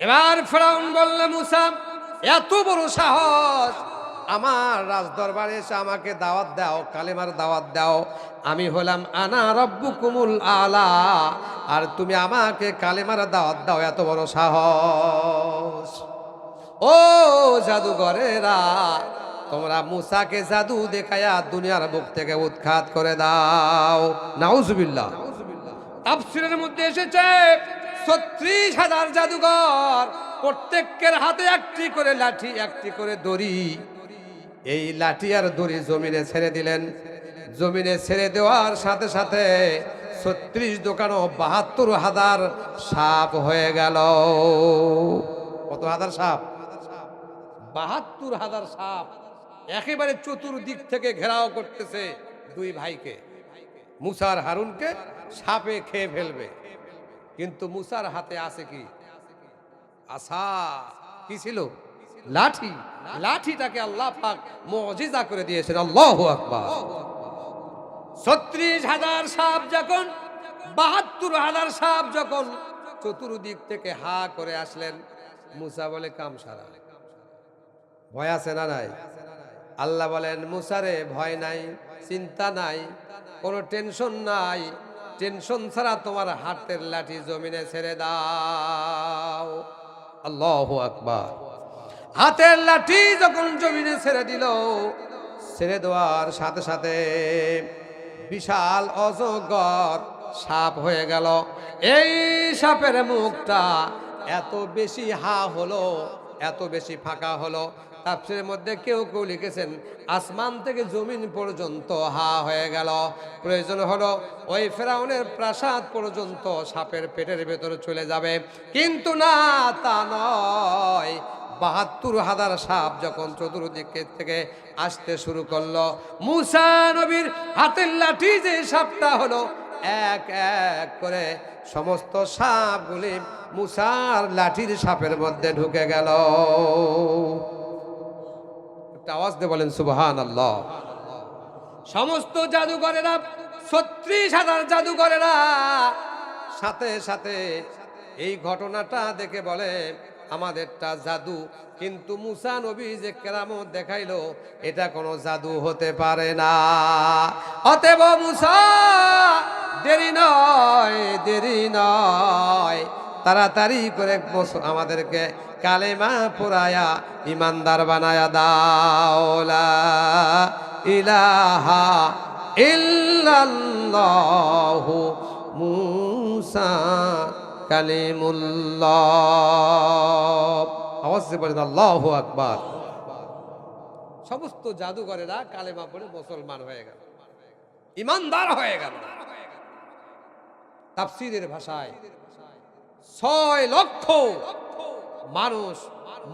এবার ফেরাউন বলল, মুসা এত বড় সাহস, আমার রাজ দরবারে এসে আমাকে দাওয়াত দাও, কালেমার দাওয়াত দাও। আমি হলাম আনা রব্বুকুমুল আলা, আর তুমি আমাকে কালেমার দাওয়াত দাও, এত বড় সাহস। ও জাদুঘরেরা, তোমরা মুসাকে জাদু দেখায়া দুনিয়ার বুক থেকে উৎখাত করে দাও। নাউজুবিল্লাহ। তাফসীরের মধ্যে এসেছে ৩৬,০০০ জাদুঘর, প্রত্যেকের হাতে একটি করে লাঠি, একটি করে দড়ি। এই লাঠি আর দড়ি জমিনে ছেড়ে দিলেন। জমিনে ছেড়ে দেওয়ার সাথে সাথে ৩৬ দোকানও ৭২,০০০ সাপ হয়ে গেল। কত হাজার সাপ? ৭২,০০০ সাপ একেবারে চতুর্দিক থেকে ঘেরাও করতেছে দুই ভাইকে, মুসা আর হারুনকে। সাপে খেয়ে ফেলবে, কিন্তু মুসার হাতে আছে কি? আসা। কি ছিল? লাঠি। লাঠিটাকে আল্লাহ পাক মুজিজা করে দিয়েছেন। আল্লাহু আকবার। ৩৬,০০০ সাপ যখন, ৭২,০০০ সাপ যখন চতুর্দিক থেকে হা করে আসলেন, মুসা বলে কাম সারা। ভয় আছে না নাই? আল্লাহ বলেন, মুসারে ভয় নাই, চিন্তা নাই, কোনো টেনশন নাই। টেনশন ছাড়া তোমার হাতের লাঠি জমিনে ছেড়ে দাও। আল্লাহু আকবার। হাতের লাঠি যখন জমিনে ছেড়ে দিল, ছেড়ে দেওয়ার সাথে সাথে বিশাল অজগর সাপ হয়ে গেল। এই সাপের মুখটা এত বেশি হা হলো, এত বেশি ফাঁকা হলো, তাফসীরের মধ্যে কেউ কেউ লিখেছেন আসমান থেকে জমিন পর্যন্ত হা হয়ে গেল। প্রয়োজন হলো ওই ফেরাউনের প্রাসাদ পর্যন্ত সাপের পেটের ভেতরে চলে যাবে, কিন্তু না, তা নয়। ৭২,০০০ সাপ যখন চতুর্দিক থেকে আসতে শুরু করলো, মুসা নবীর হাতের লাঠি যে সাপটা হলো, এক এক করে সমস্ত সাপগুলি মুসার লাঠির সাপের মধ্যে ঢুকে গেল। একটা আওয়াজ দিয়ে বলেন সুবহানাল্লাহ। সমস্ত জাদুঘরেরা, ৩৬,০০০ জাদুঘরেরা সাথে সাথে এই ঘটনাটা দেখে বলে আমাদেরটা জাদু, কিন্তু মুসা নবী যে কেরামত দেখাইলো, এটা কোনো জাদু হতে পারে না। অতএব মুসা, দেরি নয়, দেরি নয়, তাড়াতাড়ি করে আমাদেরকে কালেমা পড়ায়া ইমানদার বানায়া দাও। লা ইলাহা ইল্লাল্লাহু মুসা কালিমুল্লাহ। আওয়াজ দিয়ে বলেন আল্লাহু আকবার। সমস্ত জাদুঘরেরা কালেমা পড়ে মুসলমান হয়ে গেল, ইমানদার হয়ে গেল। তাফসীরের ভাষায় ৬ লক্ষ মানুষ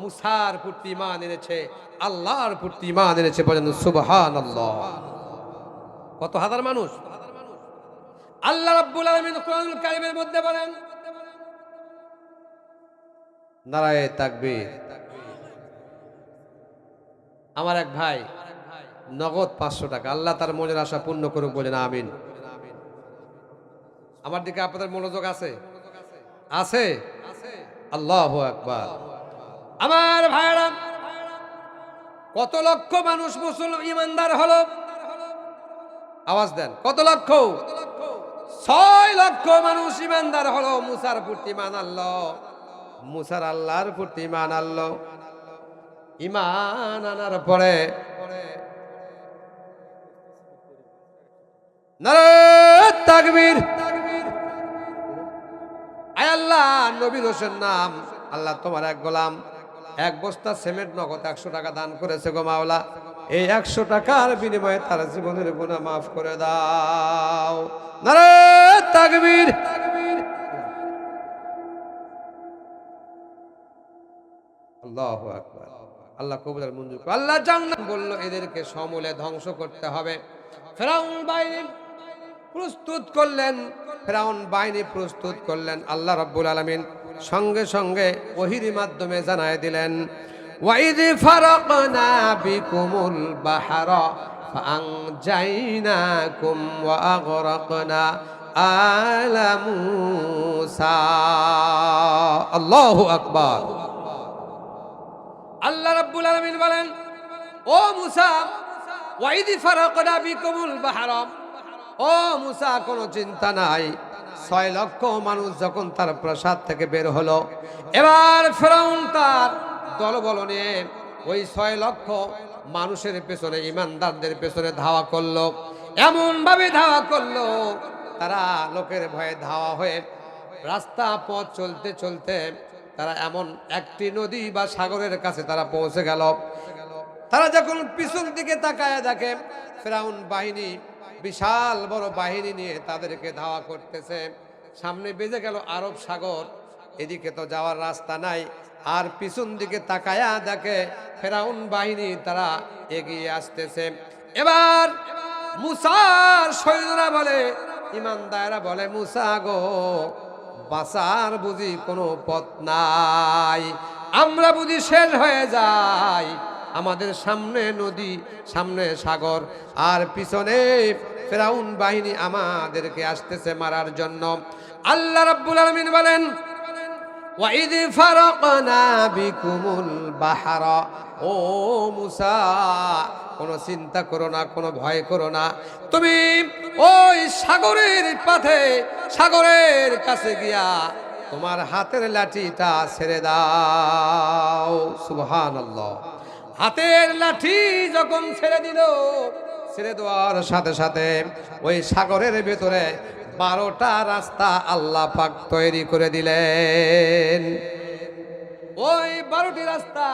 মুসার প্রতি ঈমান এনেছে, আল্লাহর প্রতি ঈমান এনেছে। বলেন সুবহানাল্লাহ। কত হাজার মানুষ? আল্লাহ রাব্বুল আলামিন কোরআনুল কারীমের মধ্যে বলেন, নারায়ে তাকবীর। আমার এক ভাই নগদ ৫০০ টাকা, আল্লাহ তার মনের আশা পূর্ণ করুক, বলেন আমিন। আমার দিকে আপনাদের মনোযোগ আছে? আছে? আল্লাহু আকবার। আমার ভাইরা, কত লক্ষ মানুষ মুসলমান ইমানদার হলো? আওয়াজ দেন, কত লক্ষ? ৬ লক্ষ মানুষ ইমানদার হলো, মুসার প্রতি ঈমান আনলো, মুসার আল্লাহর প্রতি ঈমান আনলো। ঈমান আনার পরে নারে তাকবীর। আয় আল্লাহ, নবীর হোসেন নাম, আল্লাহ তোমার এক গোলাম ১ বস্তা সিমেন্ট নগদ ১০০ টাকা দান করেছে গো মাওলা। এই ১০০ টাকার বিনিময়ে তার জীবনের গুনাহ মাফ করে দাও। নারে তাকবীর। আল্লাহু আকবার। আল্লাহ কবুল আর মঞ্জুর করুন। আল্লাহ জান্নাত বলল, এদেরকে সমূলে ধ্বংস করতে হবে। ফেরাউন বাহিনী প্রস্তুত করলেন, ফেরাউন বাহিনী প্রস্তুত করলেন। আল্লাহ রাব্বুল আলামিন সঙ্গে সঙ্গে ওহীর মাধ্যমে জানায় দিলেন, ওয়াইদ ফারাকনা বিকুমুল বাহরা ফাআনজাইনাকুম ওয়া আগরাকনা আলা মুসা। আল্লাহু আকবার। আল্লাহ রাব্বুল আলামিন বলেন, ও মুসা, ওয়াইদি ফারাকনা বিকুমুল বাহরা, ও মুসা কোনো চিন্তা নাই, 6 লক্ষ মানুষ যখন তার প্রাসাদ থেকে বের হলো, এবার ফেরাউন তার দলবল নিয়ে ওই 6 লক্ষ মানুষের পেছনে, ইমানদারদের পেছনে ধাওয়া করলো। এমন ভাবে ধাওয়া করলো, তারা লোকের ভয়ে ধাওয়া হয়ে রাস্তা পথ চলতে চলতে তারা এমন একটি নদী বা সাগরের কাছে তারা পৌঁছে গেল। তারা যখন পিছন দিকে তাকায় দেখে ফেরাউন বাহিনী বিশাল বড় বাহিনী নিয়ে তাদেরকে ধাওয়া করতেছে। সামনে বেজে গেল আরব সাগর, এদিকে তো যাওয়ার রাস্তা নাই। আর পিছন দিকে তাকায়া দেখে ফেরাউন বাহিনী তারা এগিয়ে আসতেছে। এবার মুসার সৈন্যরা বলে, ইমানদাররা বলে, মুসা গো, বাঁচার বুঝি কোনো পথ নাই, আমরা বুঝি শেষ হয়ে যাই, আমাদের সামনে নদী, সামনে সাগর, আর পিছনে ফেরাউন বাহিনী আমাদেরকে আসতেছে মারার জন্য। আল্লাহ রাব্বুল আলামিন বলেন, ওয়াইদ ফারাকনা বিকুমুল বাহরা, ও মুসা কোনো চিন্তা করো না, কোনো ভয় করো না, তুমি ওই সাগরের পথে, সাগরের কাছে গিয়া তোমার হাতের লাঠিটা ছেড়ে দাও। সুবহানাল্লাহ। হাতের লাঠি যখন ছেড়ে দিল, ছেড়ে দেওয়ার সাথে সাথে ওই সাগরের ভেতরে 12টা রাস্তা আল্লাহ পাক তৈরি করে দিলেন। ওই 12টি রাস্তা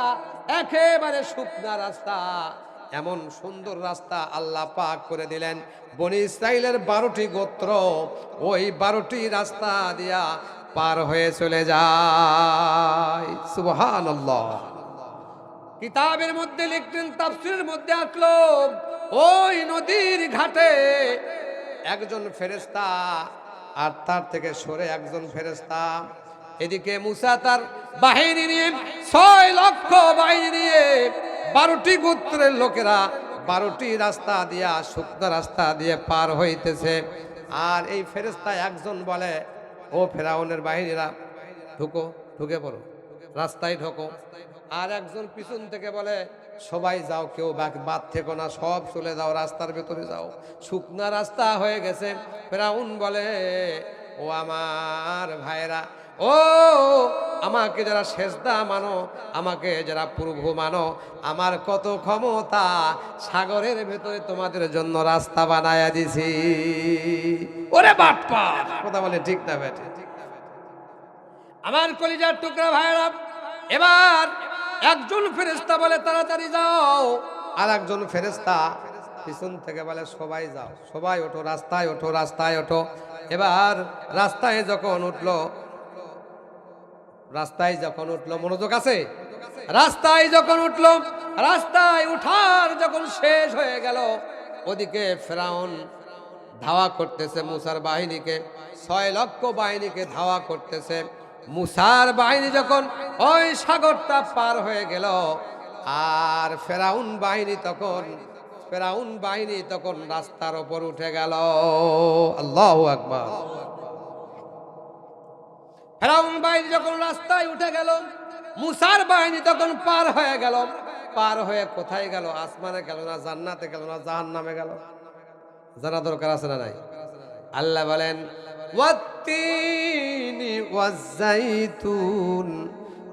একেবারে শুকনা রাস্তা, এমন সুন্দর রাস্তা আল্লাহ পাক করে দিলেন। বনি ইসরাইলের 12টি গোত্র ওই 12টি রাস্তা দিয়া পার হয়ে চলে যায়। সুবহানাল্লাহ। কিতাবের মধ্যে লিখতেন, তাফসীরের মধ্যে আসলো, ওই নদীর ঘাটে একজন ফেরেশতা আর তার থেকে সরে একজন ফেরেশতা, এদিকে মুসা তার বাহিনী নিয়ে 6 লক্ষ বাহিনী নিয়ে 12টি গোত্রের লোকেরা 12টি রাস্তা দিয়া, শুকনো রাস্তা দিয়ে পার হইতেছে। আর এই ফেরেশতা একজন বলে, ও ফেরাউনের বাহিনীরা ঢুকো, ঢুকে পড়ো, রাস্তায় ঢোকো। আর একজন পিছন থেকে বলে, সবাই যাও, কেউ বাদ থেকো না, সব চলে যাও, রাস্তার ভেতরে যাও, শুকনা রাস্তা হয়ে গেছে। ফেরাউন বলে, ও আমার ভাইরা, ও আমাকে যারা সেজদা মানো, আমাকে যারা প্রভু মানো, আমার কত ক্ষমতা, সাগরের ভেতরে তোমাদের জন্য রাস্তা বানায়া দিছি। ওরে বাটপার, কথা বলে ঠিক না বেটে? আমার কলিজার টুকরা ভাইরা, এবার একজন ফেরেশতা বলে, তাড়াতাড়ি যাও। আর একজন ফেরেশতা পিছন থেকে বলে, সবাই যাও, সবাই ওঠো, রাস্তায় ওঠো, রাস্তায় ওঠো। এবার রাস্তায় যখন উঠলো, রাস্তায় যখন উঠলো, মনোযোগ আছে, রাস্তায় যখন উঠলো, রাস্তায় উঠার যখন শেষ হয়ে গেল, ওদিকে ফেরাউন ধাওয়া করতেছে মুসার বাহিনীকে, 6 লক্ষ বাহিনীকে ধাওয়া করতেছে। মুসার বাহিনী যখন ওই সাগরটা পার হয়ে গেল, আর ফেরাউন বাহিনী তখন রাস্তার উপর উঠে গেল। আল্লাহু আকবার। ফেরাউন বাহিনী যখন রাস্তায় উঠে গেল, মুসার বাহিনী তখন পার হয়ে গেল। পার হয়ে কোথায় গেল? আসমানে গেল না, জান্নাতে গেল না, জাহান্নামে গেল? জানা দরকার আছে না নাই? আল্লাহ বলেন, ওয়াত্তিনি ওয়াজ্জাইতুন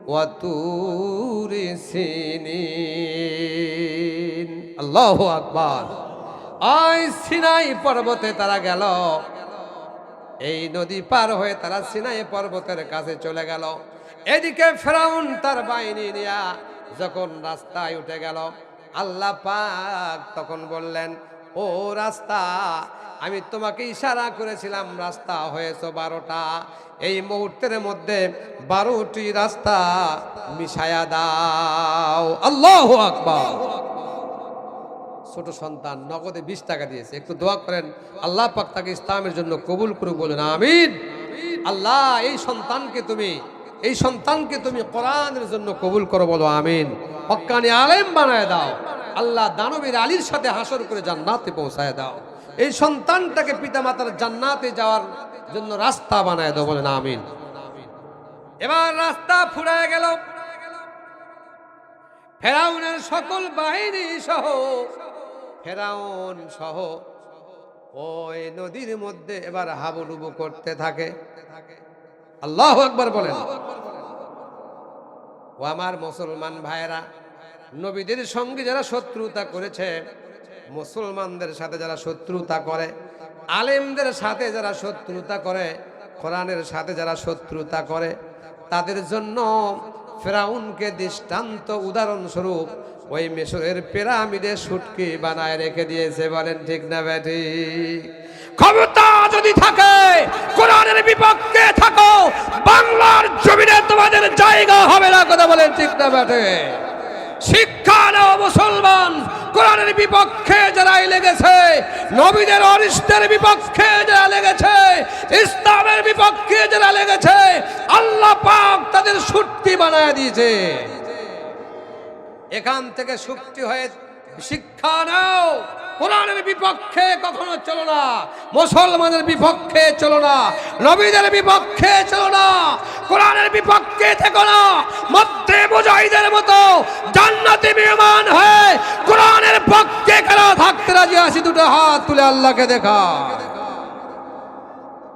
ওয়া তুরি সিনিন। আল্লাহু আকবার। ওই সিনাই পর্বতে তারা গেল, এই নদী পার হয়ে তারা সিনাই পর্বতের কাছে চলে গেল। এদিকে ফেরাউন তার বাহিনী নিয়ে যখন রাস্তায় উঠে গেল, আল্লাহ পাক তখন বললেন, ও রাস্তা, আমি তোমাকে ইশারা করেছিলাম, রাস্তা হয়েছে 12টা, এই মুহূর্তের মধ্যে 12টি রাস্তা মিশায়া দাও। আল্লাহু আকবার। ছোট সন্তান নগদে 20 টাকা দিয়েছে, একটু দোয়া করেন, আল্লাহ পাক তাকে ইসলামের জন্য কবুল করুক, বলেন আমিন। আল্লাহ এই সন্তানকে তুমি কোরআনের জন্য কবুল করো, বলো আমিন। হক্কানি আলেম বানায় দাও আল্লাহ, দানবীর আলীর সাথে হাসর করে জান্নাতে পৌঁছায় দাও। এই সন্তানটাকে পিতামাতার জান্নাতে যাওয়ার জন্য রাস্তা বানায় দাও, বলেন আমিন। এবার রাস্তা ফুরায় গেল, ফেরাউনের সকল বাহিনী সহ ফেরাউন সহ ওই নদীর মধ্যে এবার হাবুডুবু করতে থাকে। আল্লাহু আকবার বলেন। ও আমার মুসলমান ভাইরা, নবীদের সঙ্গে যারা শত্রুতা করেছে, মুসলমানদের সাথে যারা শত্রুতা করে, আলেমদের সাথে যারা শত্রুতা করে, কোরআনের সাথে যারা শত্রুতা করে, তাদের জন্য ফেরাউনকে দৃষ্টান্ত উদাহরণস্বরূপ ওই মিশরের পিরামিডে সুটকি বানায় রেখে দিয়েছে। বলেন ঠিক না বেঠি? ক্ষমতা যদি থাকে, কোরআনের বিপক্ষে থাকো, বাংলার জমিনে তোমাদের জায়গা হবে না। কথা বলেন ঠিক না বেঠি? শিক্ষা নাও মুসলমান, কোরআনের বিপক্ষে যারা লেগেছে, নবীদের অরিষ্টের বিপক্ষে যারা লেগেছে, ইসলামের বিপক্ষে যারা লেগেছে, আল্লাহ পাক তাদের সুটকি বানায় দিয়েছে। এখান থেকে সুক্তি হয়ে শিক্ষা নাও, কোরআনের বিপক্ষে কখনো চলো না, মুসলমানের বিপক্ষে চলো না, নবীদের বিপক্ষে চলো না, কোরআনের বিপক্ষে থেকো না। মধ্যে মুজাহিদের মতো জান্নাতে মেহমান হয়ে কোরআনের পক্ষে কেন থাকতে রাজি আছি? দুটো হাত তুলে আল্লাহকে দেখা।